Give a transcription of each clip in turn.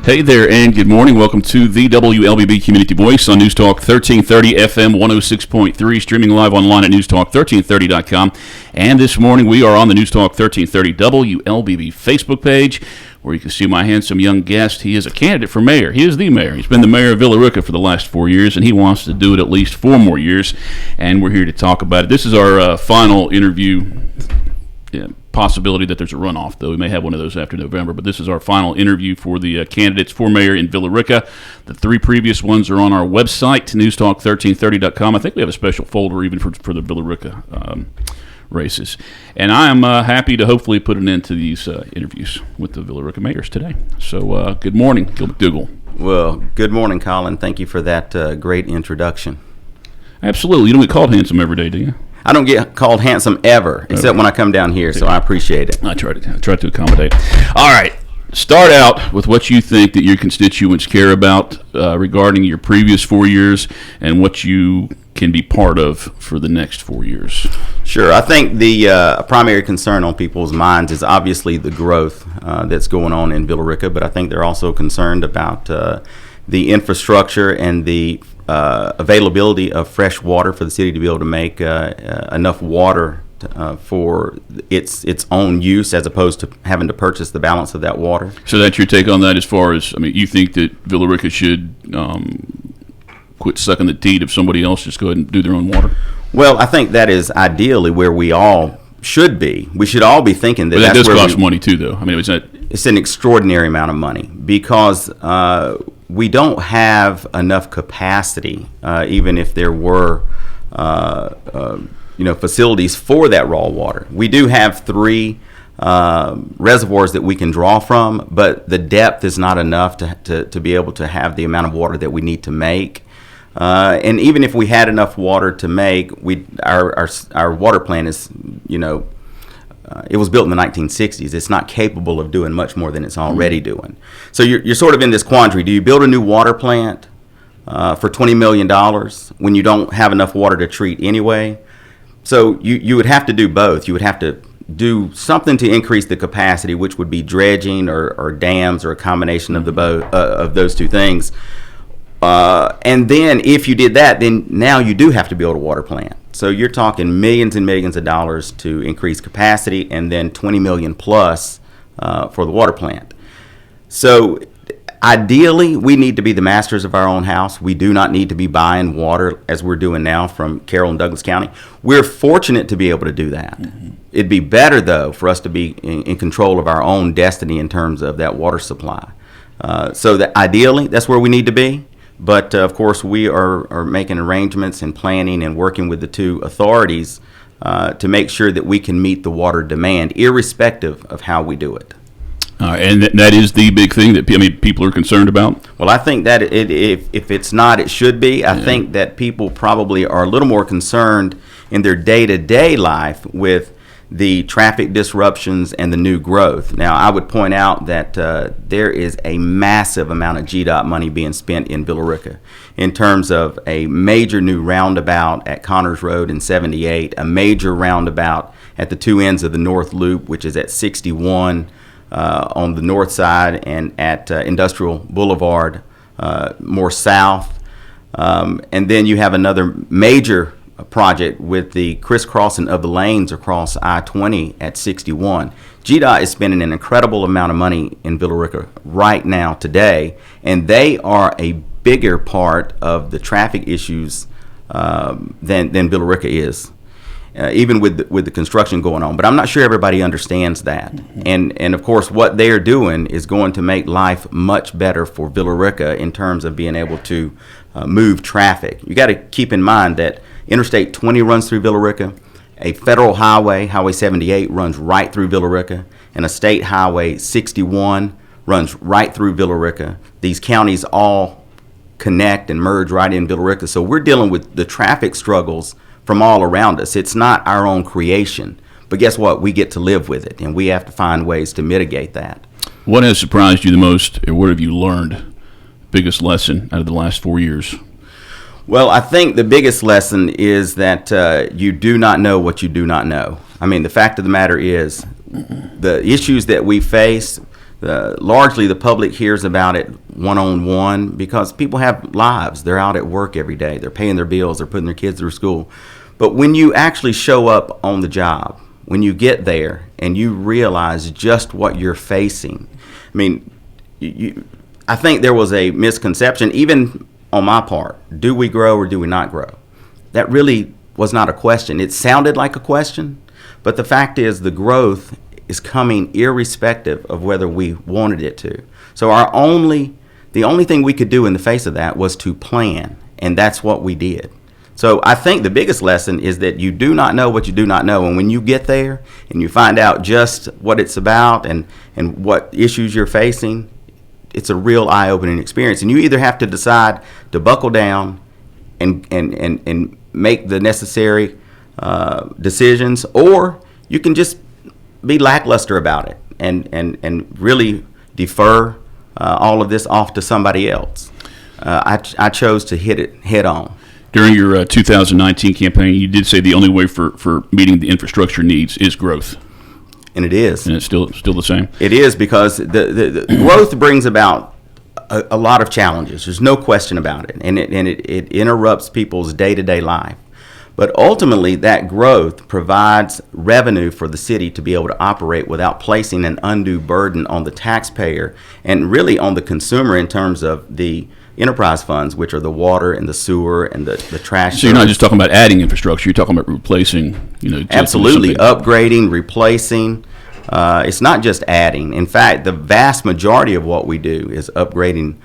Hey there, and good morning. Welcome to the WLBB Community Voice on News Talk 1330 FM 106.3, streaming live online at newstalk1330.com. And this morning we are on the News Talk 1330 WLBB Facebook page, where you can see my handsome young guest. He is a candidate for mayor. He is the mayor. He's been the mayor of Villa Rica for the last 4 years, and he wants to do it at least 4 more years. And we're here to talk about it. This is our final interview. Possibility that there's a runoff, though. We may have one of those after November, but this is our final interview for the candidates for mayor in Villa Rica. The 3 previous ones are on our website, newstalk1330.com. I think we have a special folder even for the Villa Rica races. And I am happy to hopefully put an end to these interviews with the Villa Rica mayors today. So good morning, Gil McDougal. Well, good morning, Colin. Thank you for that great introduction. Absolutely. You don't get called handsome every day, do you? I don't get called handsome ever, except when I come down here, so I appreciate it. I try to accommodate. All right. Start out with what you think that your constituents care about regarding your previous 4 years and what you can be part of for the next 4 years. Sure. I think the primary concern on people's minds is obviously the growth that's going on in Villa Rica, but I think they're also concerned about the infrastructure and the availability of fresh water for the city to be able to make enough water for its own use, as opposed to having to purchase the balance of that water. So that's your take on that, as far as, I mean, you think that Villa Rica should quit sucking the teat of somebody else, just go ahead and do their own water? Well, I think that is ideally where we all should be. We should all be thinking that. But that that's does where cost money too, though. I mean, it's an extraordinary amount of money, because we don't have enough capacity, even if there were facilities for that raw water. We do have 3 reservoirs that we can draw from, but the depth is not enough to be able to have the amount of water that we need to make. And even if we had enough water to make, our water plant is, it was built in the 1960s. It's not capable of doing much more than it's already doing. So you're sort of in this quandary. Do you build a new water plant for $20 million when you don't have enough water to treat anyway? So you would have to do both. You would have to do something to increase the capacity, which would be dredging or dams, or a combination of of those 2 things. And then if you did that, then now you do have to build a water plant. So you're talking millions and millions of dollars to increase capacity, and then $20 million plus for the water plant. So ideally, we need to be the masters of our own house. We do not need to be buying water, as we're doing now, from Carroll and Douglas County. We're fortunate to be able to do that. Mm-hmm. It'd be better, though, for us to be in control of our own destiny in terms of that water supply. So that ideally, that's where we need to be. But, of course, we are making arrangements and planning and working with the 2 authorities to make sure that we can meet the water demand, irrespective of how we do it. And that is the big thing that people are concerned about? Well, I think that if it's not, it should be. I think that people probably are a little more concerned in their day-to-day life with the traffic disruptions and the new growth. Now, I would point out that there is a massive amount of GDOT money being spent in Villa Rica in terms of a major new roundabout at Connors Road and 78, a major roundabout at the 2 ends of the North Loop, which is at 61 on the north side, and at Industrial Boulevard more south. And then you have another major project with the crisscrossing of the lanes across I-20 at 61. GDOT is spending an incredible amount of money in Villa Rica right now today, and they are a bigger part of the traffic issues than Villa Rica is, even with the construction going on. But I'm not sure everybody understands that. Mm-hmm. And of course, what they are doing is going to make life much better for Villa Rica in terms of being able to move traffic. You got to keep in mind that Interstate 20 runs through Villa Rica, a federal highway, Highway 78, runs right through Villa Rica, and a state highway, 61, runs right through Villa Rica. These counties all connect and merge right in Villa Rica, so we're dealing with the traffic struggles from all around us. It's not our own creation, but guess what? We get to live with it, and we have to find ways to mitigate that. What has surprised you the most, or what have you learned, biggest lesson out of the last 4 years? Well, I think the biggest lesson is that you do not know what you do not know. I mean, the fact of the matter is the issues that we face Largely, the public hears about it one-on-one because people have lives. They're out at work every day. They're paying their bills. They're putting their kids through school. But when you actually show up on the job, when you get there and you realize just what you're facing, I mean, I think there was a misconception, even on my part. Do we grow or do we not grow? That really was not a question. It sounded like a question, but the fact is the growth is coming irrespective of whether we wanted it to. So the only thing we could do in the face of that was to plan, and that's what we did. So I think the biggest lesson is that you do not know what you do not know, and when you get there and you find out just what it's about and what issues you're facing, it's a real eye-opening experience. And you either have to decide to buckle down and make the necessary decisions, or you can just be lackluster about it and really defer all of this off to somebody else. I chose to hit it head on. During your 2019 campaign, you did say the only way for meeting the infrastructure needs is growth. And it is. And it's still the same? It is, because the growth brings about a lot of challenges. There's no question about it. And it interrupts people's day-to-day life. But ultimately, that growth provides revenue for the city to be able to operate without placing an undue burden on the taxpayer and really on the consumer in terms of the enterprise funds, which are the water and the sewer and the trash. So you're not just talking about adding infrastructure, you're talking about replacing, Absolutely. Upgrading, replacing. It's not just adding. In fact, the vast majority of what we do is upgrading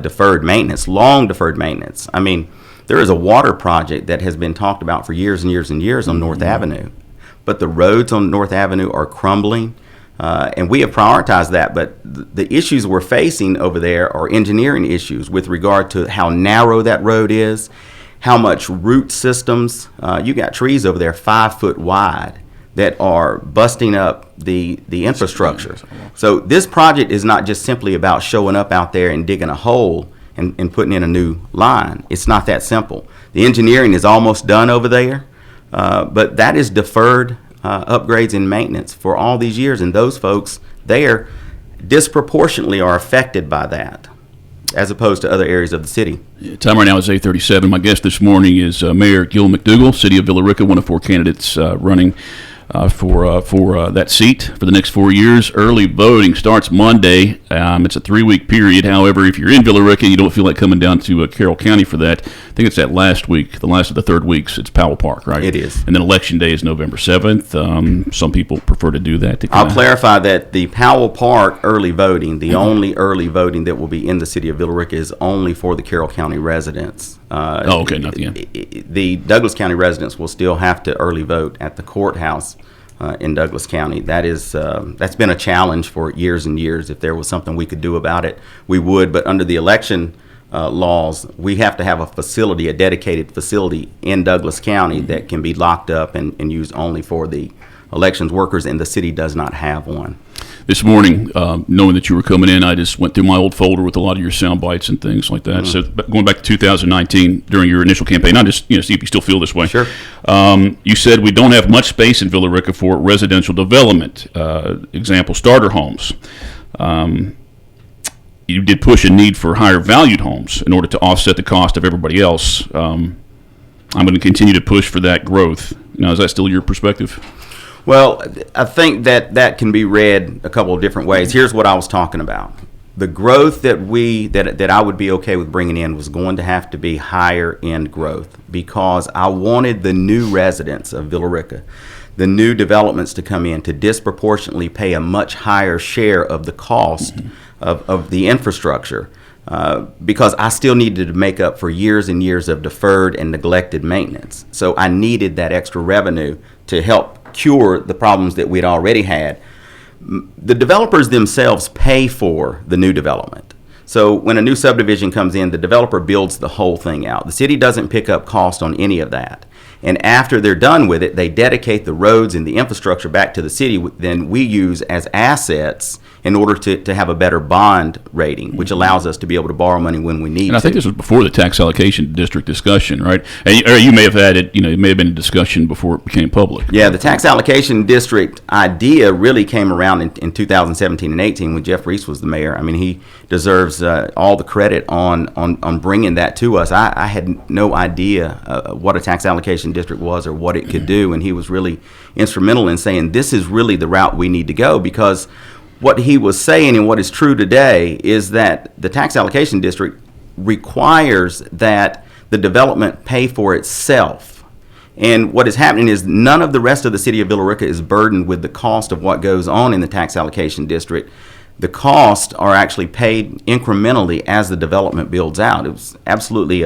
deferred maintenance, long deferred maintenance. I mean, there is a water project that has been talked about for years and years and years on North Avenue, but the roads on North Avenue are crumbling, and we have prioritized that. But the issues we're facing over there are engineering issues with regard to how narrow that road is, how much root systems. You got trees over there 5 foot wide that are busting up the infrastructure. So this project is not just simply about showing up out there and digging a hole and putting in a new line. It's not that simple. The engineering is almost done over there, but that is deferred upgrades and maintenance for all these years, and those folks there disproportionately are affected by that, as opposed to other areas of the city. Time right now is 8:37. My guest this morning is Mayor Gil McDougal, City of Villa Rica, one of 4 candidates running for that seat for the next 4 years. Early voting starts Monday. It's a 3-week period. However, if you're in Villa Rica and you don't feel like coming down to Carroll County for that, I think it's that last week, the last of the 3rd weeks, it's Powell Park, right? It is. And then Election Day is November 7th. Some people prefer to do that. I'll clarify that the Powell Park early voting, the only early voting that will be in the city of Villa Rica, is only for the Carroll County residents. Okay, not the end. The Douglas County residents will still have to early vote at the courthouse in Douglas County. That's been a challenge for years and years. If there was something we could do about it, we would. But under the election laws, we have to have a facility, a dedicated facility in Douglas County that can be locked up and used only for the elections workers, and the city does not have one. This morning, knowing that you were coming in, I just went through my old folder with a lot of your sound bites and things like that. So going back to 2019, during your initial campaign, I just see if you still feel this way. Sure. You said we don't have much space in Villa Rica for residential development. Example, starter homes. You did push a need for higher valued homes in order to offset the cost of everybody else. I'm going to continue to push for that growth. Now, is that still your perspective? Well, I think that can be read a couple of different ways. Here's what I was talking about. The growth that I would be okay with bringing in was going to have to be higher end growth, because I wanted the new residents of Villa Rica, the new developments to come in, to disproportionately pay a much higher share of the cost of the infrastructure, because I still needed to make up for years and years of deferred and neglected maintenance. So I needed that extra revenue to help cure the problems that we'd already had. The developers themselves pay for the new development. So when a new subdivision comes in, the developer builds the whole thing out. The city doesn't pick up cost on any of that. And after they're done with it, they dedicate the roads and the infrastructure back to the city. Then we use as assets in order to have a better bond rating, which allows us to be able to borrow money when we need And I think to. this was before the tax allocation district discussion, right? Or you may have had it, it may have been a discussion before it became public. Yeah, the tax allocation district idea really came around in 2017 and 18 when Jeff Reese was the mayor. I mean, he deserves all the credit on bringing that to us. I had no idea what a tax allocation district was or what it could do, and he was really instrumental in saying this is really the route we need to go, because what he was saying and what is true today is that the tax allocation district requires that the development pay for itself. And what is happening is none of the rest of the city of Villa Rica is burdened with the cost of what goes on in the tax allocation district. The costs are actually paid incrementally as the development builds out. It was absolutely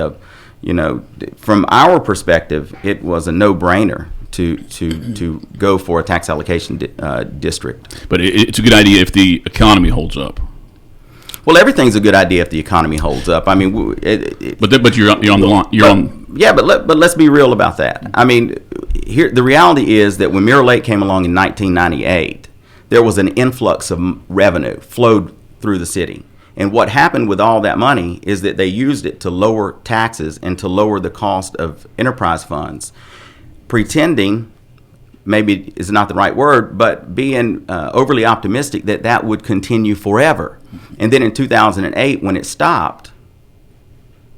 from our perspective, it was a no-brainer to go for a tax allocation district. But it's a good idea if the economy holds up. Well, everything's a good idea if the economy holds up. I mean, but you're on the line. Yeah, but let's be real about that. I mean, here the reality is that when Mirror Lake came along in 1998, there was an influx of revenue flowed through the city. And what happened with all that money is that they used it to lower taxes and to lower the cost of enterprise funds, pretending, maybe is not the right word, but being overly optimistic that that would continue forever. And then in 2008, when it stopped,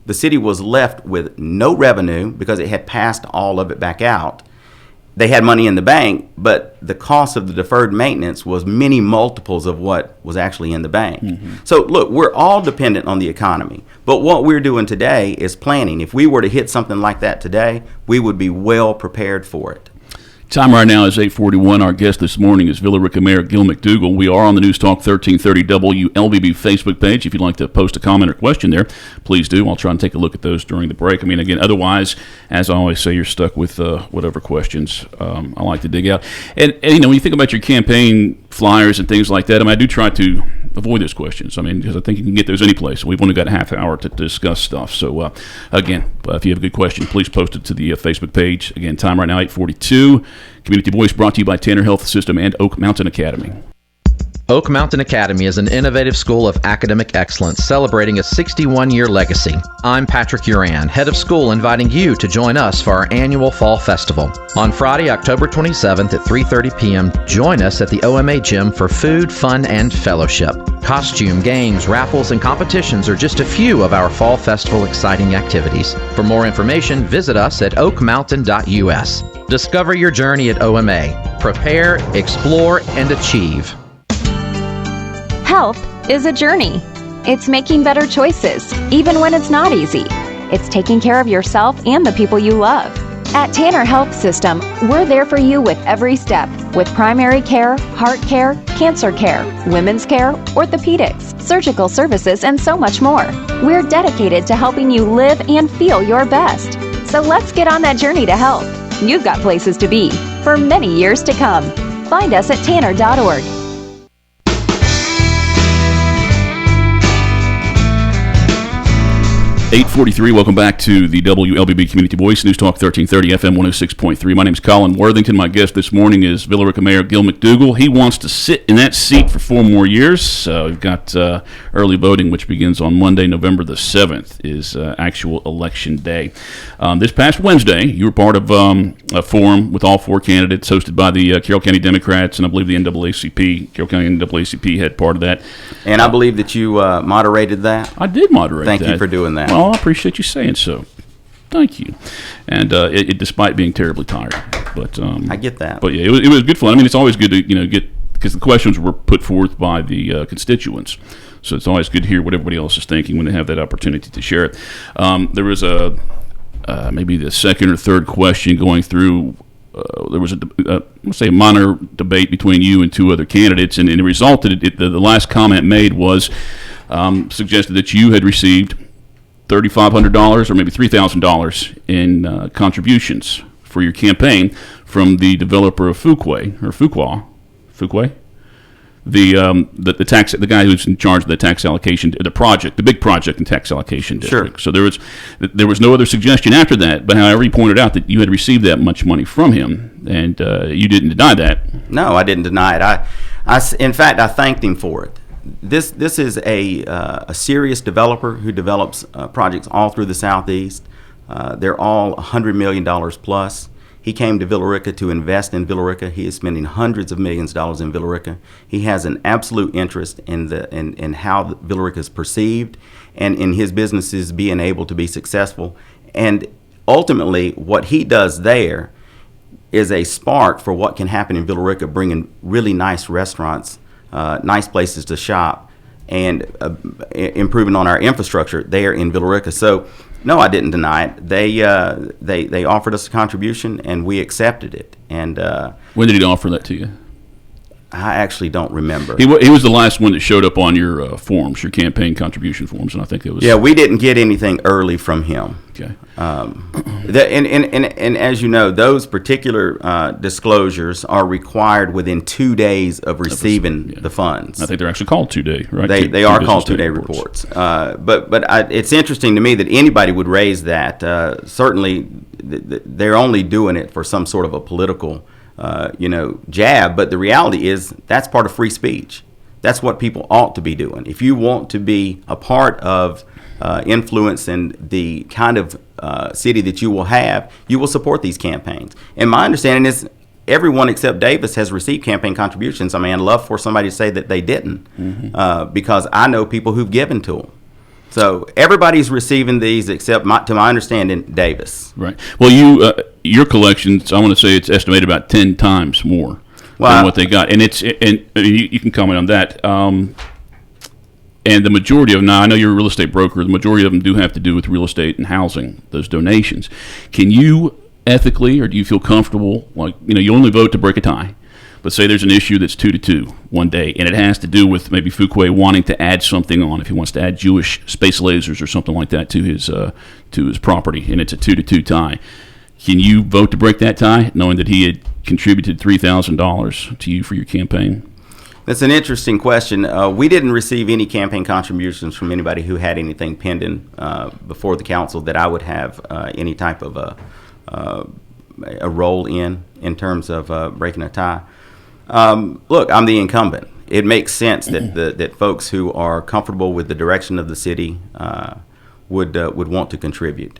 the city was left with no revenue because it had passed all of it back out. They had money in the bank, but the cost of the deferred maintenance was many multiples of what was actually in the bank. Mm-hmm. So look, we're all dependent on the economy, but what we're doing today is planning. If we were to hit something like that today, we would be well prepared for it. Time right now is 8:41. Our guest this morning is Villa Rica Mayor Gil McDougal. We are on the News Talk 1330 WLBB Facebook page. If you'd like to post a comment or question there, please do. I'll try and take a look at those during the break. I mean, again, otherwise, as I always say, you're stuck with whatever questions I like to dig out. And when you think about your campaign flyers and things like that, I mean, I do try to avoid those questions. I mean, because I think you can get those any place. We've only got a half hour to discuss stuff. So, again, if you have a good question, please post it to the Facebook page. Again, time right now, 8:42. Community Voice brought to you by Tanner Health System and Oak Mountain Academy. Oak Mountain Academy is an innovative school of academic excellence celebrating a 61-year legacy. I'm Patrick Uran, head of school, inviting you to join us for our annual Fall Festival. On Friday, October 27th at 3:30 p.m., join us at the OMA Gym for food, fun, and fellowship. Costume, games, raffles, and competitions are just a few of our Fall Festival exciting activities. For more information, visit us at oakmountain.us. Discover your journey at OMA. Prepare, explore, and achieve. Health is a journey. It's making better choices, even when it's not easy. It's taking care of yourself and the people you love. At Tanner Health System, we're there for you with every step, with primary care, heart care, cancer care, women's care, orthopedics, surgical services, and so much more. We're dedicated to helping you live and feel your best. So let's get on that journey to health. You've got places to be for many years to come. Find us at tanner.org. 8:43. Welcome back to the WLBB Community Voice, News Talk 1330 FM 106.3. My name is Colin Worthington. My guest this morning is Villa Rica Mayor Gil McDougal. He wants to sit in that seat for 4 more years. We've got early voting, which begins on Monday, November the 7th, is actual election day. This past Wednesday, you were part of a forum with all 4 candidates hosted by the Carroll County Democrats, and I believe the NAACP, Carroll County NAACP had part of that. And I believe that you moderated that. I did moderate that. Thank you for doing that. Well, I appreciate you saying so. Thank you. And despite being terribly tired, but I get that. But yeah, it was good fun. I mean, it's always good to get, because the questions were put forth by the constituents, so it's always good to hear what everybody else is thinking when they have that opportunity to share it. There was maybe the second or third question going through. There was a minor debate between you and 2 other candidates, and it resulted. The last comment made was suggested that you had received $3,500 or maybe $3,000 in contributions for your campaign from the developer of Fuquay. the guy who's in charge of the tax allocation, the big project in tax allocation district. Sure. So there was no other suggestion after that. But however, he pointed out that you had received that much money from him, and you didn't deny that. No, I didn't deny it. In fact, I thanked him for it. This is a serious developer who develops projects all through the Southeast. They're all $100 million plus. He came to Villa Rica to invest in Villa Rica. He is spending hundreds of millions of dollars in Villa Rica. He has an absolute interest in how Villa Rica is perceived and in his businesses being able to be successful. And ultimately, what he does there is a spark for what can happen in Villa Rica, bringing really nice restaurants, nice places to shop, and improving on our infrastructure there in Villa Rica. So, no, I didn't deny it. They offered us a contribution, and we accepted it. And when did he offer that to you? I actually don't remember. He was the last one that showed up on your forms, your campaign contribution forms, and I think it was. Yeah, we didn't get anything early from him. Okay. And as you know, those particular disclosures are required within 2 days of receiving the funds. I think they're actually called 2-day, right? They are called 2-day reports. But it's interesting to me that anybody would raise that. Certainly, they're only doing it for some sort of a political jab, but the reality is that's part of free speech. That's what people ought to be doing. If you want to be a part of influence in the kind of city that you will support these campaigns. And my understanding is everyone except Davis has received campaign contributions. I mean, I'd love for somebody to say that they didn't, because I know people who've given to them. So everybody's receiving these except, to my understanding, Davis. Right. Well, your collections, I want to say it's estimated about 10 times more than what they got, and you can comment on that. And the majority of them, now I know you're a real estate broker, the majority of them do have to do with real estate and housing, those donations. Can you ethically, or do you feel comfortable, you only vote to break a tie, but say there's an issue that's 2-2 one day, and it has to do with maybe Fuquay wanting to add something on, if he wants to add Jewish space lasers or something like that to his property, and it's a 2-2 tie. Can you vote to break that tie, knowing that he had contributed $3,000 to you for your campaign? That's an interesting question. We didn't receive any campaign contributions from anybody who had anything pending before the council that I would have any type of a role in terms of breaking a tie. Look, I'm the incumbent. It makes sense that that folks who are comfortable with the direction of the city would want to contribute.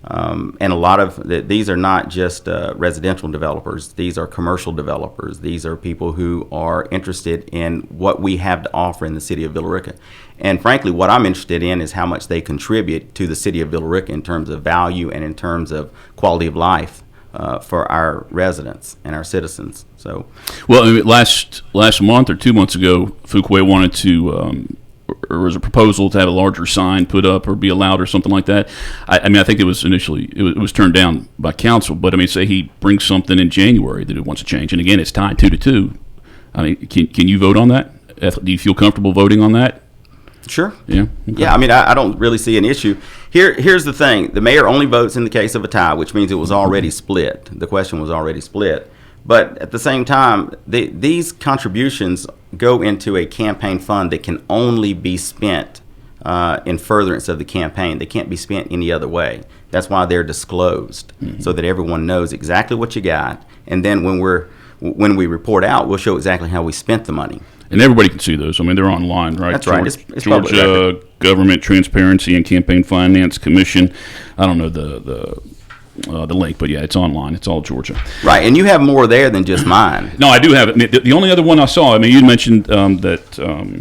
And a lot of these are not just residential developers. These are commercial developers. These are people who are interested in what we have to offer in the city of Villa Rica. And frankly, what I'm interested in is how much they contribute to the city of Villa Rica in terms of value and in terms of quality of life for our residents and our citizens. So, well, I mean, last month or 2 months ago, Fuquay wanted to. Or was a proposal to have a larger sign put up or be allowed or something like that. I mean, I think it was initially it was turned down by council. But I mean, say he brings something in January that he wants to change, and again, it's tied 2-2. I mean, can you vote on that? Do you feel comfortable voting on that? Sure. Yeah. Okay. Yeah. I mean, I don't really see an issue. Here's the thing: the mayor only votes in the case of a tie, which means it was already split. The question was already split. But at the same time, these contributions go into a campaign fund that can only be spent in furtherance of the campaign. They can't be spent any other way. That's why they're disclosed, so that everyone knows exactly what you got. And then when we report out, we'll show exactly how we spent the money. And everybody can see those. I mean, they're online, right? That's right. It's Georgia Government Transparency and Campaign Finance Commission. I don't know the link, but yeah, it's online. It's all Georgia. Right, and you have more there than just mine. No, I do have it. The only other one I saw, I mean, you mentioned that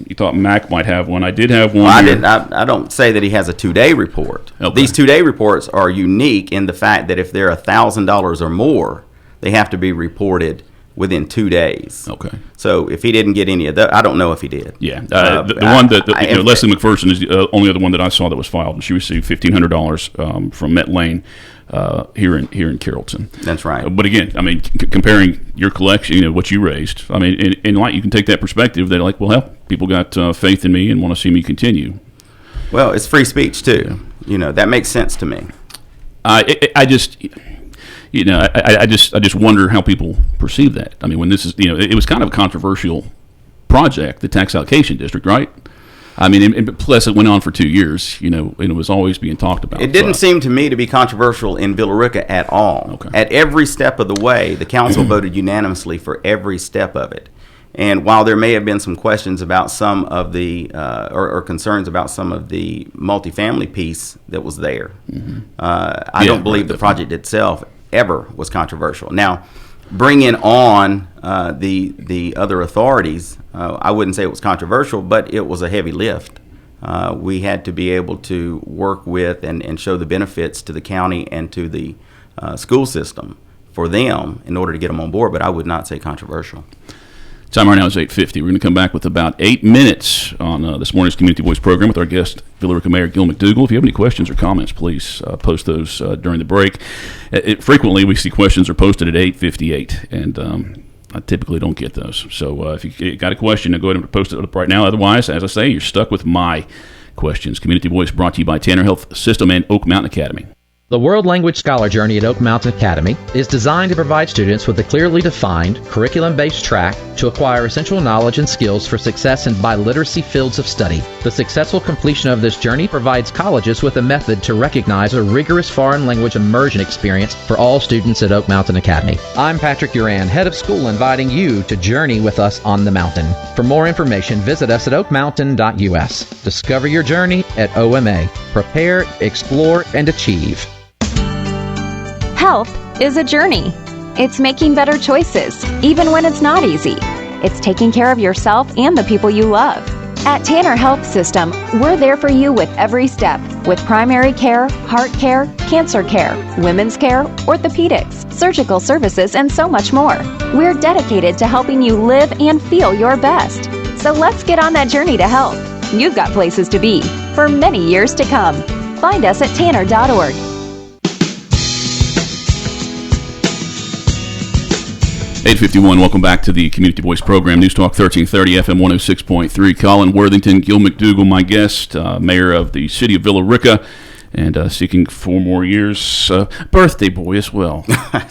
you thought Mac might have one. I did have one. Well, I didn't. I don't say that he has a 2-day report. Okay. These 2-day reports are unique in the fact that if they're $1,000 or more, they have to be reported within 2 days. Okay. So if he didn't get any of that, I don't know if he did. Yeah. The one that Leslie McPherson is the only other one that I saw that was filed, and she received $1,500 from Met Lane. Here in Carrollton. That's right. But again, I mean, comparing your collection, what you raised, I mean, in light, you can take that perspective. They're like, well, hell, people got faith in me and want to see me continue. Well, it's free speech too. That makes sense to me. I just wonder how people perceive that. I mean, when this is, it was kind of a controversial project, the tax allocation district, right? I mean, and plus it went on for 2 years, you know, and it was always being talked about. It didn't seem to me to be controversial in Villa Rica at all. Okay. At every step of the way, the council voted unanimously for every step of it. And while there may have been some questions about some of the, or concerns about some of the multifamily piece that was there, I don't believe the project itself ever was controversial. Now, bringing on the other authorities, I wouldn't say it was controversial, but it was a heavy lift. We had to be able to work with and show the benefits to the county and to the school system for them in order to get them on board, but I would not say controversial. Time right now is 8:50. We're going to come back with about 8 minutes on this morning's Community Voice program with our guest, Villa Rica Mayor Gil McDougal. If you have any questions or comments, please post those during the break. Frequently, we see questions are posted at 8:58, and I typically don't get those. So if you got a question, go ahead and post it up right now. Otherwise, as I say, you're stuck with my questions. Community Voice brought to you by Tanner Health System and Oak Mountain Academy. The World Language Scholar Journey at Oak Mountain Academy is designed to provide students with a clearly defined, curriculum-based track to acquire essential knowledge and skills for success in biliteracy fields of study. The successful completion of this journey provides colleges with a method to recognize a rigorous foreign language immersion experience for all students at Oak Mountain Academy. I'm Patrick Uran, head of school, inviting you to journey with us on the mountain. For more information, visit us at oakmountain.us. Discover your journey at OMA. Prepare, explore, and achieve. Health is a journey. It's making better choices, even when it's not easy. It's taking care of yourself and the people you love. At Tanner Health System, we're there for you with every step, with primary care, heart care, cancer care, women's care, orthopedics, surgical services, and so much more. We're dedicated to helping you live and feel your best. So let's get on that journey to health. You've got places to be for many years to come. Find us at tanner.org. 8:51. Welcome back to the Community Voice program, News Talk 1330 FM 106.3. Colin Worthington, Gil McDougal, my guest, mayor of the city of Villa Rica, and seeking 4 more years. Birthday boy as well.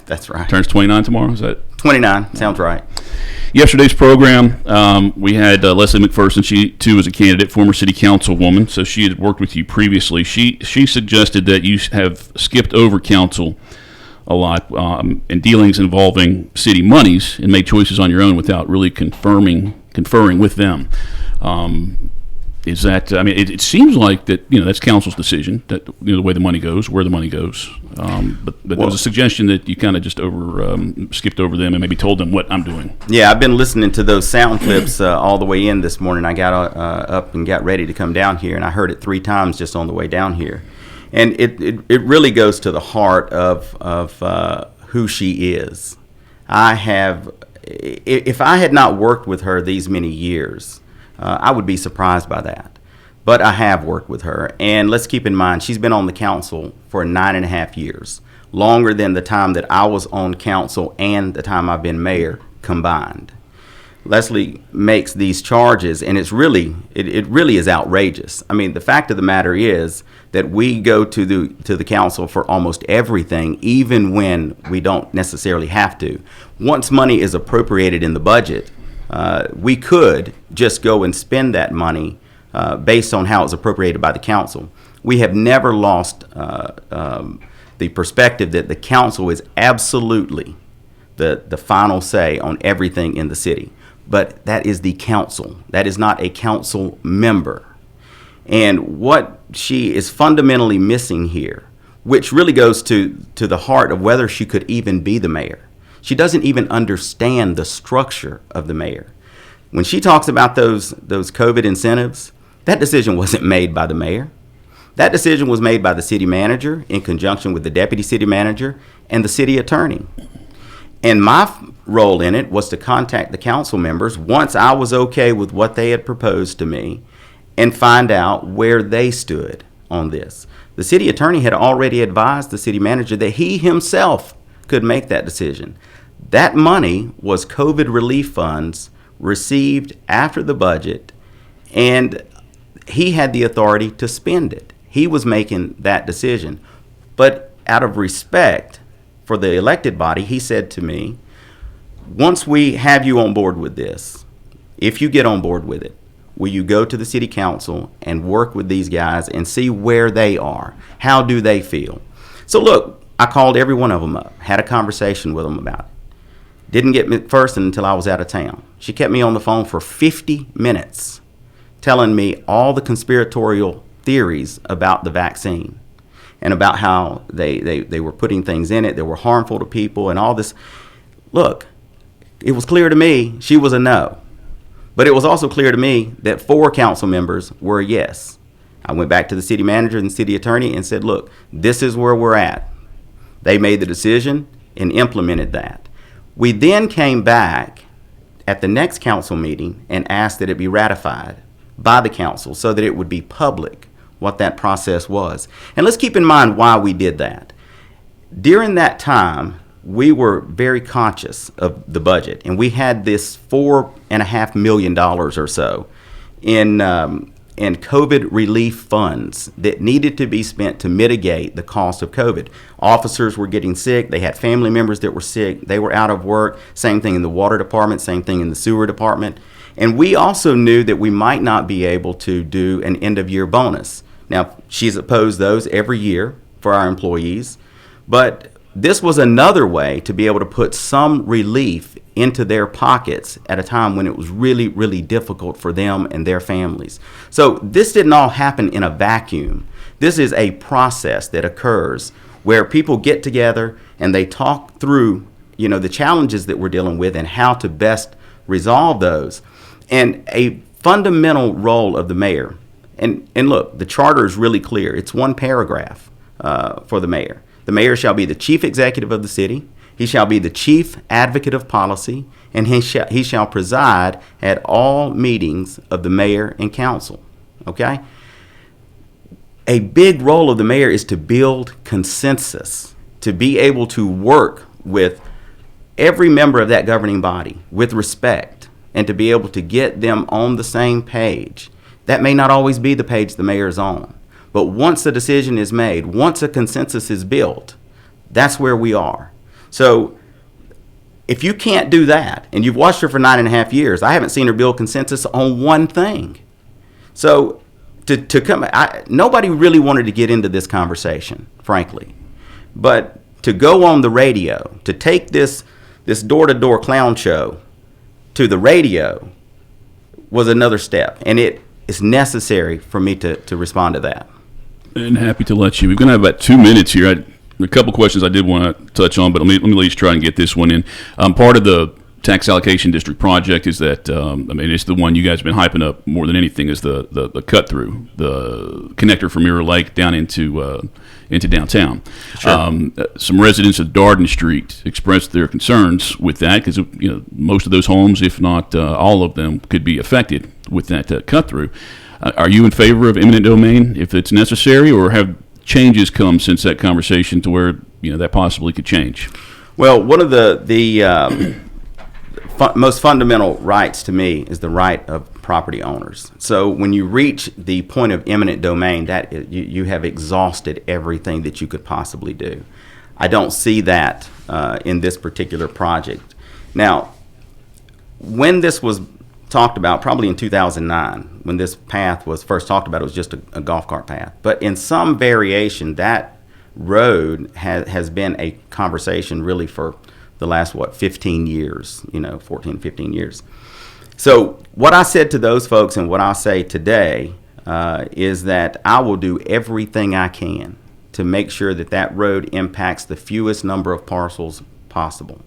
That's right. Turns 29 tomorrow. Is that 29? Sounds right. Yesterday's program, we had Leslie McPherson. She too was a candidate, former city councilwoman, so she had worked with you previously. She suggested that you have skipped over council a lot in dealings involving city monies and made choices on your own without really conferring with them. Is that? I mean, it seems like that. You know, that's council's decision. That the way the money goes, where the money goes. But there was a suggestion that you kind of just skipped over them and maybe told them what I'm doing. Yeah, I've been listening to those sound clips all the way in this morning. I got up and got ready to come down here, and I heard it 3 times just on the way down here. And it really goes to the heart of who she is. If I had not worked with her these many years, I would be surprised by that. But I have worked with her. And let's keep in mind, she's been on the council for 9.5 years, longer than the time that I was on council and the time I've been mayor combined. Leslie makes these charges, and it really is outrageous. I mean, the fact of the matter is that we go to the council for almost everything, even when we don't necessarily have to. Once money is appropriated in the budget, we could just go and spend that money based on how it's appropriated by the council. We have never lost the perspective that the council is absolutely the final say on everything in the city. But that is the council. That is not a council member. And what she is fundamentally missing here, which really goes to the heart of whether she could even be the mayor. She doesn't even understand the structure of the mayor. When she talks about those COVID incentives, that decision wasn't made by the mayor. That decision was made by the city manager in conjunction with the deputy city manager and the city attorney. And my role in it was to contact the council members once I was okay with what they had proposed to me and find out where they stood on this. The city attorney had already advised the city manager that he himself could make that decision. That money was COVID relief funds received after the budget, and he had the authority to spend it. He was making that decision. But out of respect for the elected body, he said to me, once we have you on board with this, if you get on board with it, will you go to the city council and work with these guys and see where they are? How do they feel? So look, I called every one of them up, had a conversation with them about it. Didn't get me first until I was out of town. She kept me on the phone for 50 minutes telling me all the conspiratorial theories about the vaccine and about how they were putting things in it that were harmful to people and all this. Look, it was clear to me she was a no. But it was also clear to me that 4 council members were a yes. I went back to the city manager and city attorney and said, look, this is where we're at. They made the decision and implemented that. We then came back at the next council meeting and asked that it be ratified by the council so that it would be public what that process was. And let's keep in mind why we did that. During that time, we were very conscious of the budget, and we had this $4.5 million or so in COVID relief funds that needed to be spent to mitigate the cost of COVID. Officers were getting sick. They had family members that were sick. They were out of work. Same thing in the water department, same thing in the sewer department. And we also knew that we might not be able to do an end-of-year bonus. Now, she's opposed those every year for our employees, but this was another way to be able to put some relief into their pockets at a time when it was really, really difficult for them and their families. So this didn't all happen in a vacuum. This is a process that occurs where people get together and they talk through, the challenges that we're dealing with and how to best resolve those. And a fundamental role of the mayor, and look, the charter is really clear. It's one paragraph for the mayor. The mayor shall be the chief executive of the city. He shall be the chief advocate of policy, and he shall preside at all meetings of the mayor and council. Okay? A big role of the mayor is to build consensus, to be able to work with every member of that governing body with respect, and to be able to get them on the same page. That may not always be the page the mayor is on. But once a decision is made, once a consensus is built, that's where we are. So if you can't do that, and you've watched her for 9.5 years, I haven't seen her build consensus on one thing. So nobody really wanted to get into this conversation, frankly. But to go on the radio, to take this door-to-door clown show to the radio was another step. And it is necessary for me to respond to that. And happy to let you. We're going to have about 2 minutes here. A couple questions I did want to touch on, but let me at least try and get this one in. Part of the tax allocation district project is that, it's the one you guys have been hyping up more than anything, is the cut through, the connector from Mirror Lake down into downtown. Sure. Some residents of Darden Street expressed their concerns with that because most of those homes, if not all of them, could be affected with that cut through. Are you in favor of eminent domain if it's necessary, or have changes come since that conversation to where that possibly could change? Well, one of the most fundamental rights to me is the right of property owners. So when you reach the point of eminent domain, that you have exhausted everything that you could possibly do. I don't see that in this particular project. Now, when this was talked about, probably in 2009, when this path was first talked about, it was just a golf cart path. But in some variation, that road has been a conversation really for the last, 15 years, 14, 15 years. So what I said to those folks and what I say today is that I will do everything I can to make sure that road impacts the fewest number of parcels possible.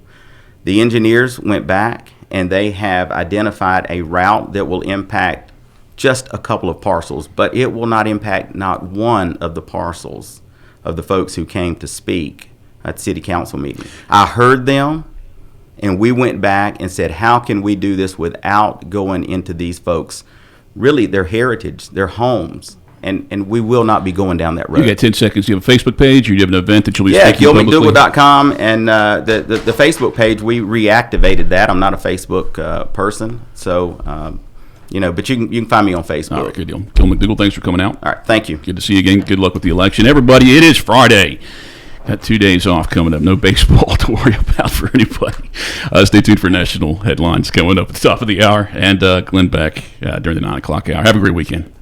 The engineers went back and they have identified a route that will impact just a couple of parcels, but it will not impact not one of the parcels of the folks who came to speak at the city council meeting. I heard them, and we went back and said, how can we do this without going into these folks, really their heritage, their homes, and we will not be going down that road. You got 10 seconds. You have a Facebook page, or you have an event that you'll be speaking publicly? GilMcDougal.com, and the Facebook page, we reactivated that. I'm not a Facebook person, so but you can find me on Facebook. All right, good deal. Gil McDougal, thanks for coming out. All right, thank you. Good to see you again. Good luck with the election, everybody. It is Friday. Got 2 days off coming up. No baseball to worry about for anybody. Stay tuned for national headlines coming up at the top of the hour. And Glenn back during the 9 o'clock hour. Have a great weekend.